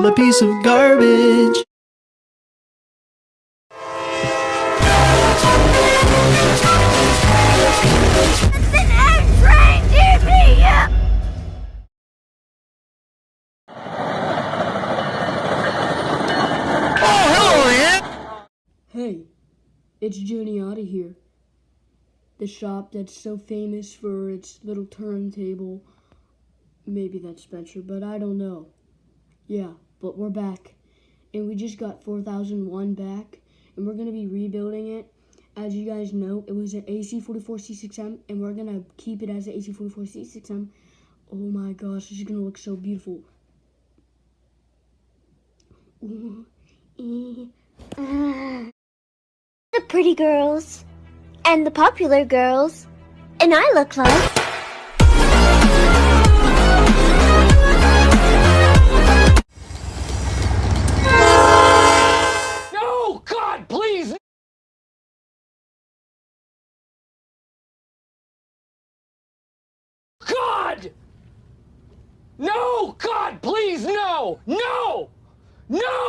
a piece of garbage. It's an egg train near me! Oh, hello there! Hey, it's Gianiotti here. The shop that's so famous for its little turntable. Maybe that's Spencer, but I don't know. Yeah, but we're back. And we just got 4001 back, and we're going to be rebuilding it. As you guys know, it was an AC44C6M, and we're going to keep it as an AC44C6M. Oh my gosh, this is going to look so beautiful. The pretty girls and the popular girls, and I look like... No, God, please! God! No, God, please, no! No! No!